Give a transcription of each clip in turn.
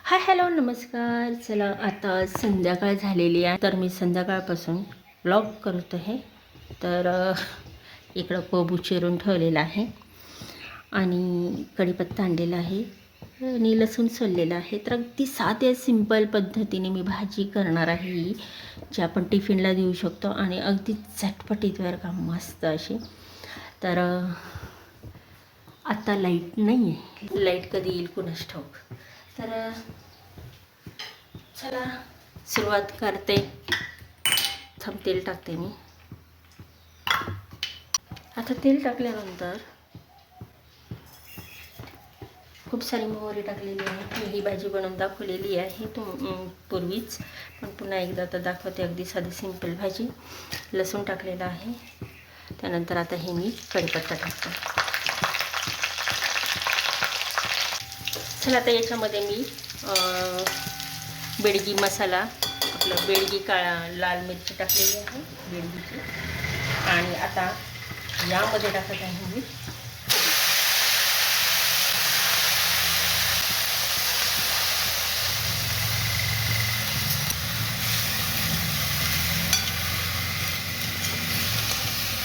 Hi hello नमस्कार. चला आता संध्याकाळ झालेली आहे, तर मी संध्याकाळपासून व्लॉग करत आहे. तर इकडं कोबू चिरून ठेवलेला आहे आणि कढीपत्ता आणलेला आहे आणि लसूण सोललेला आहे. तर अगदी साध्या सिंपल पद्धतीने मी भाजी करणार आहे ही, जी आपण टिफिनला देऊ शकतो आणि अगदी झटपटीत बरं का, मस्त अशी. तर आत्ता लाईट नाही आहे, लाईट कधी येईल कुणास ठाऊक. तर चला सुरुवात करते. तेल टाकते मी. आता तेल टाकल्यानंतर खूप सारी मोहरी टाकलेली आहे. मी ही भाजी बनवून दाखवलेली आहे पूर्वीच, पण पुन्हा एकदा आता दाखवते. अगदी साधी सिंपल भाजी. लसूण टाकलेला आहे. त्यानंतर आता हे मी कढीपत्ता टाकते. चला आता याच्यामध्ये मी बेडगी मसाला, आपलं बेडगी लाल मिरची टाकलेली आहे, बेडगीची. आणि आता यामध्ये टाकत आहे मी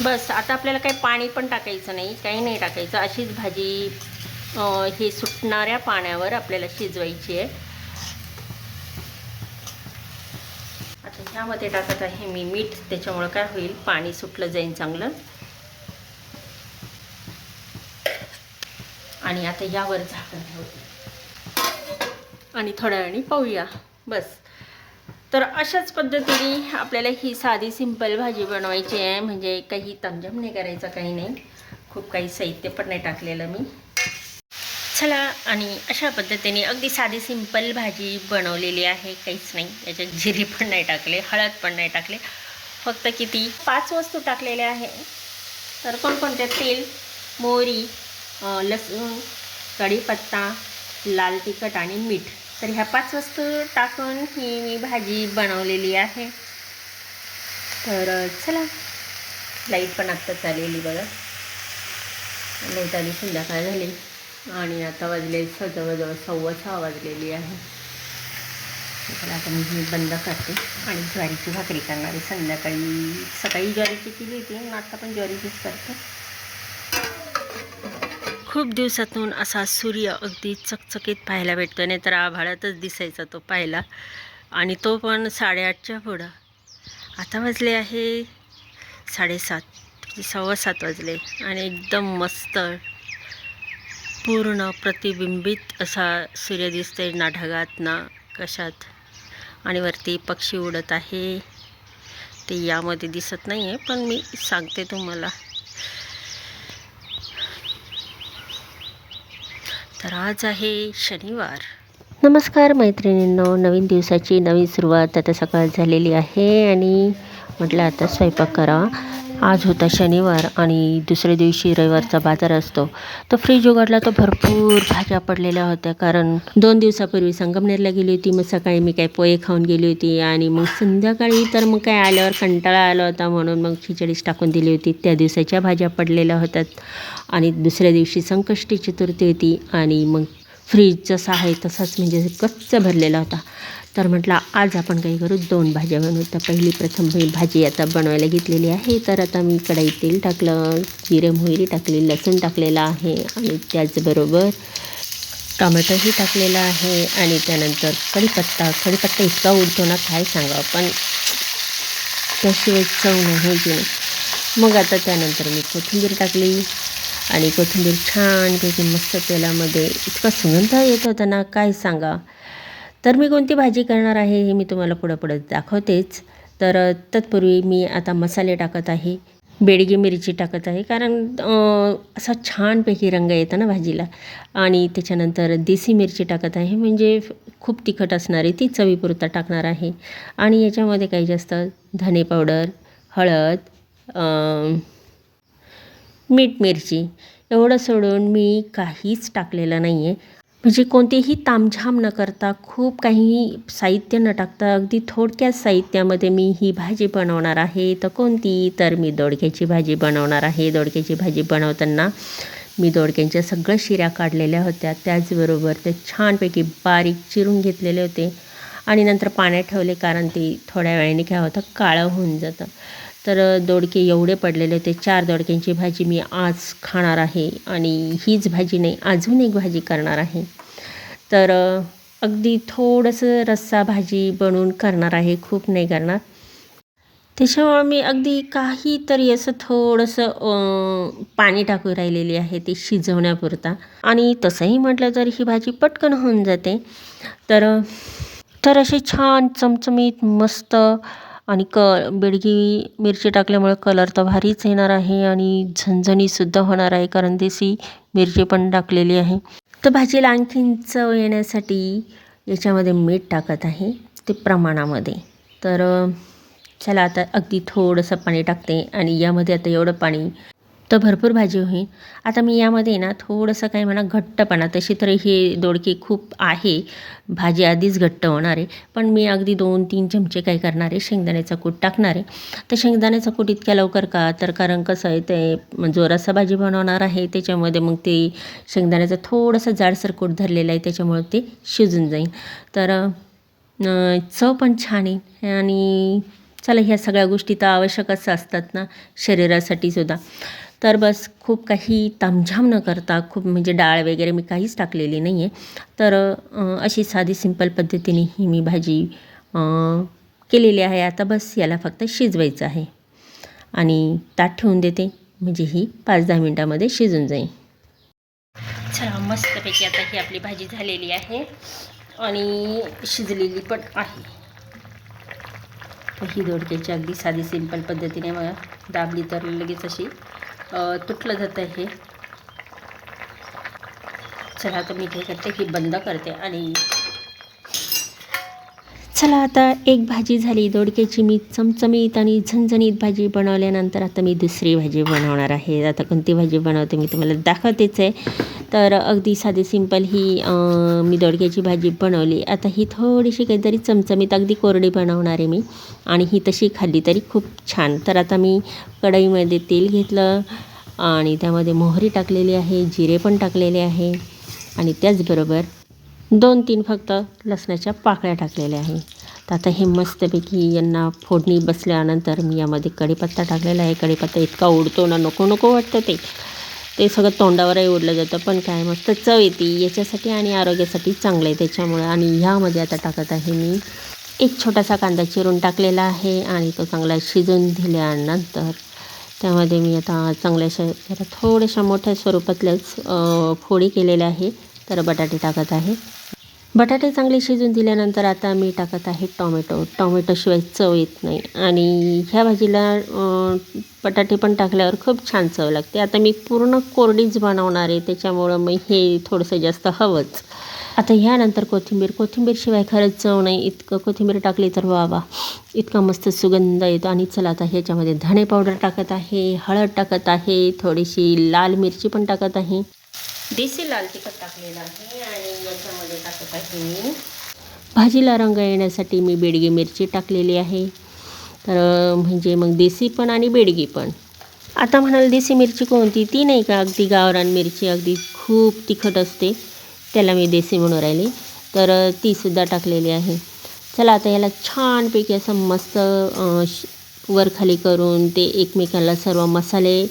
बस. आता आपल्याला काही पाणी पण टाकायचं नाही, काही नाही टाकायचं. अशीच भाजी हे सुटणाऱ्या पाण्यावर आपल्याला शिजवायची आहे. आता ह्यामध्ये टाकत आहे मी मीठ. त्याच्यामुळं काय होईल, पाणी सुटलं जाईल चांगलं. आणि आता यावर झाकण ठेवते आणि थोड्या वेळाने पाहूया. बस. तर अशाच पद्धतीने आपल्याला ही साधी सिंपल भाजी बनवायची आहे. म्हणजे काही तामझाम नाही करायचं, काही नाही. खूप काही साहित्य पण नाही टाकलेलं मी. चला, आणि अशा पद्धतीने अगदी साधी सिंपल भाजी बनवलेली आहे. काहीच नाही, याच्यात जिरे पण नाही टाकले, हळद पण नाही टाकले. फक्त किती 5 वस्तू टाकलेल्या आहे. तर कोणकोणत्या? तेल, मोहरी, लसूण, कढीपत्ता, लाल तिखट आणि मीठ. तर ह्या 5 वस्तू टाकून ही मी भाजी बनवलेली आहे. तर चला, लाईट पण आत्ताच आलेली बघा. लाईट आली, संध्याकाळ झाली आणि आता वाजले जवळजवळ 6:15 वाजलेली आहे. तर आता मी बंद करते आणि ज्वारीची भाकरी करणार आहे संध्याकाळी. सकाळी ज्वारीची केली होती, आता पण ज्वारीचीच करते. खूप दिवसातून असा सूर्य अगदी चकचकीत पाहायला भेटतो. नाही तर आभाळातच दिसायचा तो पाहायला, आणि तो पण 8:30च्या पुढं. आता वाजले आहे 7:30, म्हणजे 7:15 वाजले आणि एकदम मस्त पूर्ण प्रतिबिंबित असा सूर्य दिसतोय, ना ढगात ना कशात. आणि वरती पक्षी उडत आहे, ते यामध्ये दिसत नाही आहे, पण मी सांगते तुम्हाला. तर आज आहे शनिवार. नमस्कार मैत्रिणींनो, नवीन दिवसाची नवीन सुरुवात. आता सकाळ झालेली आहे आणि म्हटलं आता स्वयंपाक करावा. आज होता शनिवार आणि दुसऱ्या दिवशी रविवारचा बाजार असतो. तर फ्रीज उघडला तर भरपूर भाज्या पडलेल्या होत्या, कारण 2 दिवसापूर्वी संगमनेरला गेली होती. मग सकाळी मी काय पोहे खाऊन गेली होती आणि मग संध्याकाळी तर मग काय आल्यावर कंटाळा आला होता, म्हणून मग खिचडीच टाकून दिली होती. त्या दिवसाच्या भाज्या पडलेल्या होत्यात आणि दुसऱ्या दिवशी संकष्टी चतुर्थी होती आणि मग फ्रीज जसा आहे तसाच म्हणजे गच्च भरलेला होता. तर म्हटलं आज आपण काही करू, 2 भाज्या बनवू. तर प्रथम भाजी आता बनवायला घेतलेली आहे. तर आता मी कढईत तेल टाकलं, जिरे मोहरी टाकली, लसूण टाकलेला आहे आणि त्याचबरोबर टोमॅटोही टाकलेला आहे आणि त्यानंतर कढीपत्ता इतका उडतो ना, काय सांगावं, पण त्याशिवाय चव नाही की नाही. मग आता त्यानंतर मी कोथिंबीर टाकली आणि कोथिंबीर छानपैकी मस्त तेलामध्ये इतका सुगंध येत होता ना, काय सांगा. तर मी कोणती भाजी करणार आहे हे मी तुम्हाला पुढं दाखवतेच. तर तत्पूर्वी मी आता मसाले टाकत आहे. बेडगी मिरची टाकत आहे, कारण असा छानपैकी रंग येतो ना भाजीला. आणि त्याच्यानंतर देसी मिरची टाकत आहे, म्हणजे खूप तिखट असणार आहे, ती चवीपुरता टाकणार आहे. आणि याच्यामध्ये काही जास्त धने पावडर, हळद, मीठ, मिरची एवढं सोडून मी काहीच टाकलेलं नाही आहे. म्हणजे कोणतेही तामझाम न करता, खूप काही साहित्य न टाकता, अगदी थोडक्यात साहित्यामध्ये मी ही भाजी बनवणार आहे. तर कोणती? तर मी दोडक्याची भाजी बनवणार आहे. दोडक्याची भाजी बनवताना मी दोडक्यांच्या सगळ्या शिऱ्या काढलेल्या होत्या, त्याचबरोबर ते छानपैकी बारीक चिरून घेतलेले होते आणि नंतर पाण्यात ठेवले, कारण ते थोड्या वेळाने काय होतं काळं होऊन जातं. तर दोडके एवढे पडलेले होते. 4 दोडक्यांची भाजी मी आज खाणार आहे आणि हीच भाजी नाही, अजून एक भाजी करणार आहे. तर अगदी थोडंसं रस्सा भाजी बनवून करणार आहे, खूप नाही करणार. त्याच्यामुळं मी अगदी काहीतरी असं थोडंसं पाणी टाकून राहिलेली आहे ते शिजवण्यापुरता. आणि तसंही म्हटलं तर ही भाजी पटकन होऊन जाते. तर तर असे छान चमचमीत मस्त आणि बेडगी मिरची टाकल्यामुळे कलर तर भारीच येणार आहे आणि झणझणीतसुद्धा होणार आहे, कारण देशी मिरची पण टाकलेली आहे. तर भाजीला आणखीन चव येण्यासाठी याच्यामध्ये मीठ टाकत आहे, ते प्रमाणामध्ये. तर चला आता अगदी थोडंसं पाणी टाकते आणि यामध्ये आता एवढं पाणी तर भरपूर भाजी होईल. आता मी यामध्ये ना थोडंसं काय म्हणा घट्टपणा, तशी तर हे दोडके खूप आहे, भाजी आधीच घट्ट होणार आहे, पण मी अगदी 2-3 चमचे काय करणार आहे शेंगदाण्याचा कूट टाकणार आहे. तर शेंगदाण्याचा कूट इतक्या लवकर का, तर कारण कसं आहे ते जो रस्सा भाजी बनवणार आहे त्याच्यामध्ये मग ते शेंगदाण्याचं थोडंसं जाडसर कूट धरलेलं आहे, त्याच्यामुळे ते शिजून जाईल. तर चव पण छान आहे आणि चला ह्या सगळ्या गोष्टी तर आवश्यकच असतात ना शरीरासाठी सुद्धा. तर बस खूप काही तामझाम न करता, खूप म्हणजे डाळ वगैरे मी काहीच टाकलेली नाही आहे. तर अशी साधी सिंपल पद्धतीने ही मी भाजी केलेली आहे. आता बस याला फक्त शिजवायचं आहे आणि ताट ठेवून देते, म्हणजे ही 5-10 मिनटामध्ये शिजून जाईल. चला मस्तपैकी आता ही आपली भाजी झालेली आहे आणि शिजलेली पण आहे. ही दोडक्याची अगदी साधी सिंपल पद्धतीने बघा, दाबली तर लगेच अशी तुटलं जातं हे. चला आता मी काय करते, ही बंद करते आणि चला आता एक भाजी झाली दोडक्याची. मी चमचमीत आणि झणझणीत भाजी बनवल्यानंतर आता मी दुसरी भाजी बनवणार आहे. आता कोणती भाजी बनवते मी तुम्हाला दाखवतेच आहे. तर अगदी साधी सिंपल ही मी दोडक्याची भाजी बनवली. आता ही थोडीशी काहीतरी चमचमीत अगदी कोरडी बनवणार आहे मी, आणि ही तशी खाल्ली तरी खूप छान. तर आता मी कढईमध्ये तेल घेतलं आणि त्यामध्ये मोहरी टाकलेली आहे, जिरे पण टाकलेले आहे आणि त्याचबरोबर 2-3 फक्त लसणाच्या पाकळ्या टाकलेल्या आहे. तर आता हे मस्तपैकी यांना फोडणी बसल्यानंतर मी यामध्ये कढीपत्ता टाकलेला आहे. कढीपत्ता इतका उडतो ना, नको नको वाटतं ते सगळं तोंडावरही उडलं जातं, पण काय मस्त चव येते याच्यासाठी आणि आरोग्यासाठी चांगलं आहे त्याच्यामुळं. आणि ह्यामध्ये आता टाकत आहे मी एक छोटासा कांदा चिरून टाकलेला आहे आणि तो चांगला शिजून दिल्यानंतर त्यामध्ये मी आता चांगल्याशा जरा थोड्याशा मोठ्या स्वरूपातल्याच फोडी केलेल्या आहे. तर बटाटे टाकत आहे. बटाटे चांगले शिजून दिल्यानंतर आता मी टाकत आहे टोमॅटोशिवाय चव येत नाही आणि ह्या भाजीला बटाटे पण टाकल्यावर खूप छान चव लागते. आता मी पूर्ण कोरडीच बनवणार आहे, त्याच्यामुळं मग हे थोडंसं जास्त हवंच. आता ह्यानंतर कोथिंबीरशिवाय खरंच चव नाही. इतकं कोथिंबीर टाकली तर वा इतका मस्त सुगंध येतो. आणि चला आता ह्याच्यामध्ये धणे पावडर टाकत आहे, हळद टाकत आहे, थोडीशी लाल मिरची पण टाकत आहे, देशी लाल तिखट टाकलेलं आहे आणि याच्यामध्ये टाकत आहे मी भाजीला रंग येण्यासाठी मी बेडगी मिरची टाकलेली आहे. तर म्हणजे मग देशी पण आणि बेडगी पण. आता म्हणाल देशी मिरची कोणती, ती नाही का अगदी गावरान मिरची, अगदी खूप तिखट असते, त्याला मी देशी म्हणून राहिली. तर तीसुद्धा टाकलेली आहे. चला आता याला छानपैकी असं मस्त वरखाली करून ते एकमेकांना सर्व मसाले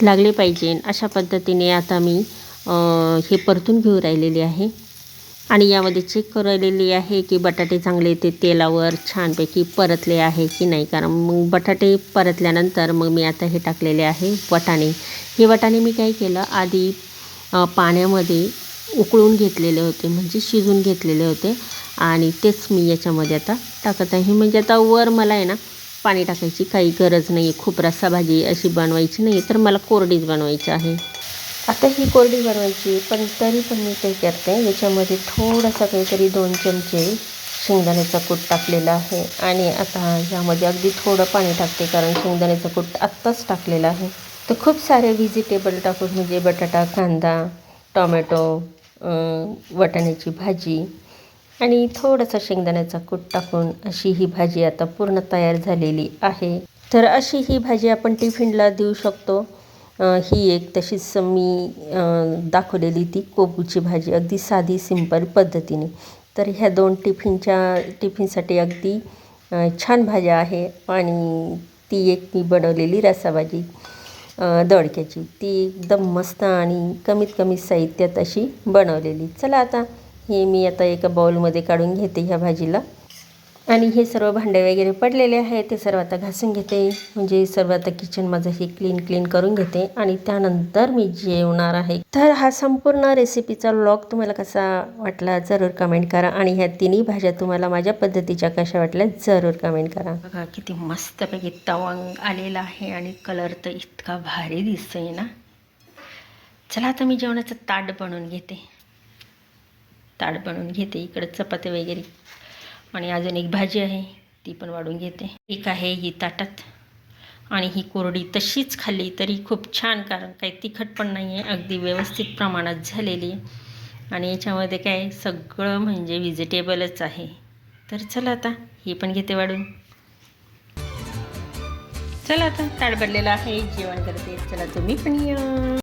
लागले पाहिजे अशा पद्धतीने आता मी हे परतून घेऊ राहिलेली आहे. आणि यामध्ये चेक करायलेली आहे की बटाटे चांगले ते तेलावर छानपैकी परतले आहे की नाही, कारण मग बटाटे परतल्यानंतर मग मी आता हे टाकलेले आहे वाटाणे. हे वाटाणे मी काय केलं, आधी पाण्यामध्ये उकळून घेतलेले होते, म्हणजे शिजून घेतलेले होते आणि तेच मी याच्यामध्ये आता टाकत आहे. म्हणजे आता वर मला आहे ना पाणी टाकायची काही गरज नाही आहे, खूप रस्सा भाजी अशी बनवायची नाही, तर मला कोरडीच बनवायची आहे. आता ही कोरडी बनवायची, पण तरी पण मी काय करते, याच्यामध्ये थोडासा काहीतरी 2 चमचे शेंगदाण्याचा कूट टाकलेला आहे आणि आता यामध्ये अगदी थोडं पाणी टाकते, कारण शेंगदाण्याचा कूट आत्ताच टाकलेला आहे. तर खूप सारे व्हेजिटेबल टाकून, म्हणजे बटाटा, कांदा, टोमॅटो, वाटाण्याची भाजी आणि थोडासा शेंगदाण्याचा कूट टाकून अशी ही भाजी आता पूर्ण तयार झालेली आहे. तर अशी ही भाजी आपण टिफिनला देऊ शकतो. ही एक तशीच मी दाखवलेली ती कोबूची भाजी अगदी साधी सिंपल पद्धतीने. तर ह्या 2 टिफिनसाठी अगदी छान भाज्या आहे. आणि ती एक मी बनवलेली रस्साभाजी दोडक्याची, ती एकदम मस्त आणि कमीत कमी साहित्यात अशी बनवलेली. चला आता हे मी एका बाउलमध्ये काढून घेते ह्या भाजीला. आणि हे सर्व भांडे वगैरे पडलेले आहे ते सर्व आता घासून घेते. म्हणजे सर्व आता किचन माझं हे क्लीन करून घेते आणि त्यानंतर मी जेवणार आहे. तर हा संपूर्ण रेसिपीचा व्लॉग तुम्हाला कसा वाटला जरूर कमेंट करा. आणि ह्या तिन्ही भाज्या तुम्हाला माझ्या पद्धतीच्या कशा वाटल्या जरूर कमेंट करा. बघा किती मस्तपैकी तवंग आलेला आहे आणि कलर तर इतका भारी दिसतोय ना. चला आता मी जेवणाचं ताट बनवून घेते. इकडे चपाती वगैरे आणि अजून एक भाजी आहे ती पण वाढून घेते. एक आहे ही ताटात आणि ही कोरडी तशीच खाल्ली तरी खूप छान, कारण काही तिखट पण नाही आहे, अगदी व्यवस्थित प्रमाणात झालेली आहे. आणि याच्यामध्ये काय सगळं म्हणजे व्हेजिटेबलच आहे. तर चला आता ही पण घेते वाढून. चला आता ताट भरलेलं आहे, जेवण करते. चला तुम्ही पण या.